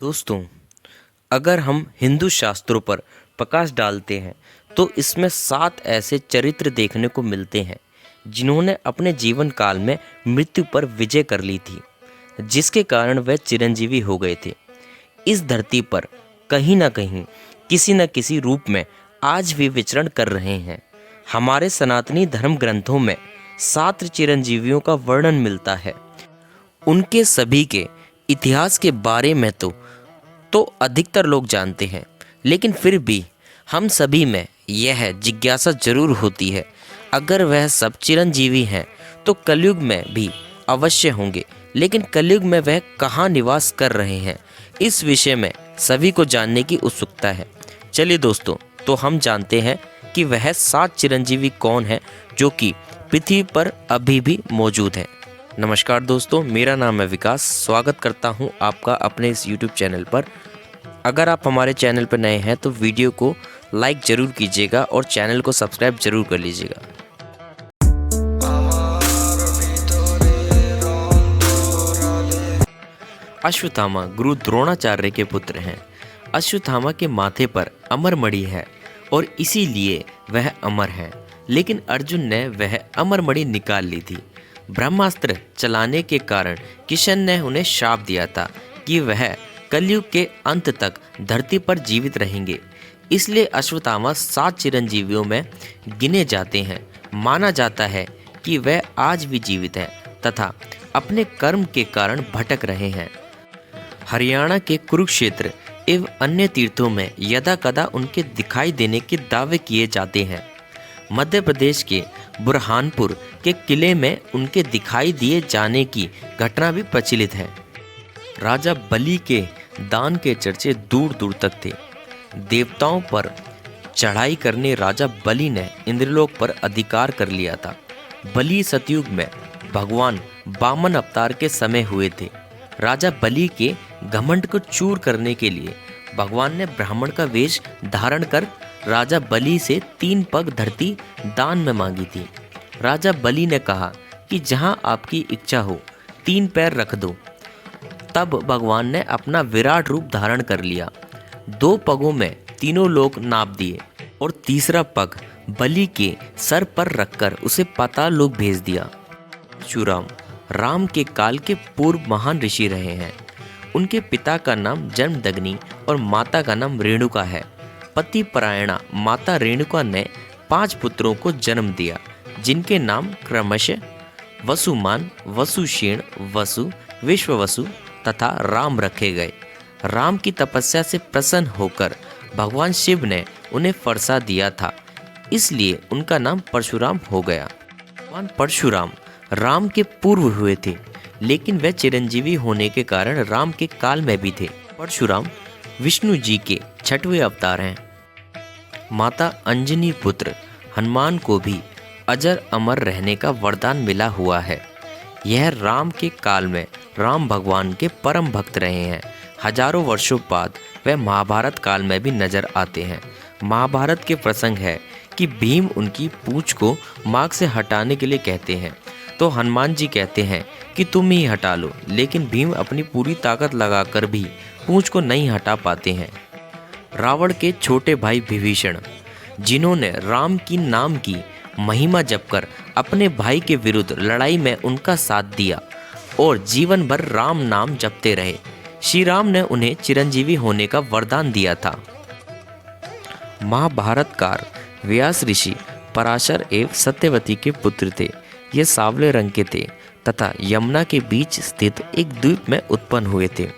दोस्तों, अगर हम हिंदू शास्त्रों पर प्रकाश डालते हैं तो इसमें 7 ऐसे चरित्र देखने को मिलते हैं जिन्होंने अपने जीवन काल में मृत्यु पर विजय कर ली थी, जिसके कारण वह चिरंजीवी हो गए थे। इस धरती पर कहीं ना कहीं किसी न किसी रूप में आज भी विचरण कर रहे हैं। हमारे सनातनी धर्म ग्रंथों में 7 चिरंजीवियों का वर्णन मिलता है। उनके सभी के इतिहास के बारे में तो अधिकतर लोग जानते हैं, लेकिन फिर भी हम सभी में यह जिज्ञासा जरूर होती है, अगर वह सब चिरंजीवी हैं तो कलयुग में भी अवश्य होंगे, लेकिन कलयुग में वह कहाँ निवास कर रहे हैं, इस विषय में सभी को जानने की उत्सुकता है। चलिए दोस्तों, तो हम जानते हैं कि वह 7 चिरंजीवी कौन है जो कि पृथ्वी पर अभी भी मौजूद हैं। नमस्कार दोस्तों, मेरा नाम है विकास। स्वागत करता हूं आपका अपने इस YouTube चैनल पर। अगर आप हमारे चैनल पर नए हैं तो वीडियो को लाइक ज़रूर कीजिएगा और चैनल को सब्सक्राइब ज़रूर कर लीजिएगा। अश्वत्थामा गुरु द्रोणाचार्य के पुत्र हैं। अश्वत्थामा के माथे पर अमर मणि है और इसीलिए वह अमर है, लेकिन अर्जुन ने वह अमर मणि निकाल ली थी। ब्रह्मास्त्र चलाने के कारण किशन ने उन्हें शाप दिया था कि वह कलयुग के अंत तक धरती पर जीवित रहेंगे। इसलिए अश्वत्थामा 7 चिरंजीवियों में गिने जाते हैं। माना जाता है कि वह आज भी जीवित हैं तथा अपने कर्म के कारण भटक रहे हैं। हरियाणा के कुरुक्षेत्र एवं अन्य तीर्थों में यदा कदा उनके दिखाई देने के दावे किए जाते हैं। मध्य प्रदेश के बुरहानपुर के किले में उनके दिखाई दिए जाने की घटना भी प्रचलित है। राजा बलि के दान के चर्चे दूर दूर तक थे। देवताओं पर चढ़ाई करने राजा बलि ने इंद्रलोक पर अधिकार कर लिया था। बलि सतयुग में भगवान वामन अवतार के समय हुए थे। राजा बलि के घमंड को चूर करने के लिए भगवान ने ब्राह्मण का वेश धारण कर राजा बलि से 3 पग धरती दान में मांगी थी। राजा बलि ने कहा कि जहां आपकी इच्छा हो 3 पैर रख दो। तब भगवान ने अपना विराट रूप धारण कर लिया। 2 पगों में तीनों लोक नाप दिए और तीसरा पग बलि के सर पर रखकर उसे पाताल लोक भेज दिया। परशुराम राम के काल के पूर्व महान ऋषि रहे हैं। उनके पिता का नाम जमदग्नि और माता का नाम रेणुका है। पति परायणा माता रेणुका ने 5 पुत्रों को जन्म दिया, जिनके नाम क्रमशः वसुमान, वसुषेण, वसु, विश्ववसु तथा राम रखे गए। राम की तपस्या से प्रसन्न होकर भगवान शिव ने उन्हें फरसा दिया था, इसलिए उनका नाम परशुराम हो गया। भगवान परशुराम राम के पूर्व हुए थे, लेकिन वे चिरंजीवी होने के कारण राम के काल में भी थे। परशुराम विष्णु जी के 6वें अवतार हैं। माता अंजनी पुत्र हनुमान को भी अजर अमर रहने का वरदान मिला हुआ है। यह राम के काल में राम भगवान के परम भक्त रहे हैं। हजारों वर्षों बाद वह महाभारत काल में भी नजर आते हैं। महाभारत के प्रसंग है कि भीम उनकी पूंछ को माग से हटाने के लिए कहते हैं, तो हनुमान जी कहते हैं कि तुम ही हटा लो, लेकिन भीम अपनी पूरी ताकत लगाकर भी पूंछ को नहीं हटा पाते हैं। रावण के छोटे भाई विभीषण, जिन्होंने राम की नाम की महिमा जपकर अपने भाई के विरुद्ध लड़ाई में उनका साथ दिया और जीवन भर राम नाम जपते रहे, श्री राम ने उन्हें चिरंजीवी होने का वरदान दिया था। महाभारतकार व्यास ऋषि पराशर एवं सत्यवती के पुत्र थे। ये सांवले रंग के थे तथा यमुना के बीच स्थित एक द्वीप में उत्पन्न हुए थे।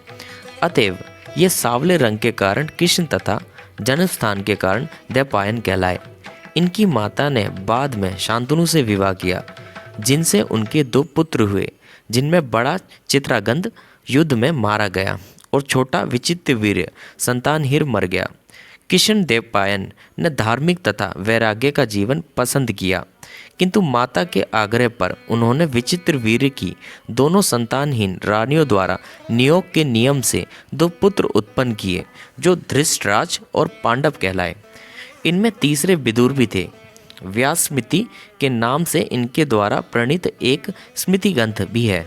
अतएव ये सांवले रंग के कारण कृष्ण तथा जन्म स्थान के कारण द्वैपायन कहलाए। इनकी माता ने बाद में शांतनु से विवाह किया, जिनसे उनके 2 पुत्र हुए, जिनमें बड़ा चित्रागंध युद्ध में मारा गया और छोटा विचित्रवीर्य संतानहीन मर गया। कृष्ण द्वैपायन ने धार्मिक तथा वैराग्य का जीवन पसंद किया, किंतु माता के आग्रह पर उन्होंने विचित्रवीर्य की दोनों संतानहीन रानियों द्वारा नियोग के नियम से 2 पुत्र उत्पन्न किए, जो धृतराष्ट्र और पांडव कहलाए। इनमें तीसरे विदुर भी थे। व्यास स्मृति के नाम से इनके द्वारा प्रणीत एक स्मृति ग्रंथ भी है।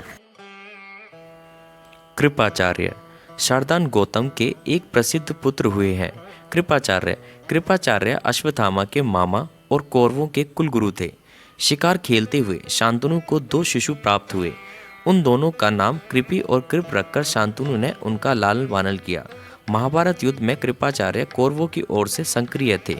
कृपाचार्य शार्दान गौतम के एक प्रसिद्ध पुत्र हुए हैं। कृपाचार्य अश्वत्थामा के मामा और कौरवों के कुलगुरु थे। शिकार खेलते हुए शांतनु को 2 शिशु प्राप्त हुए। उन दोनों का नाम कृपि और कृप रखकर शांतनु ने उनका लालन पालन किया। महाभारत युद्ध में कृपाचार्य कौरवों की ओर से सक्रिय थे।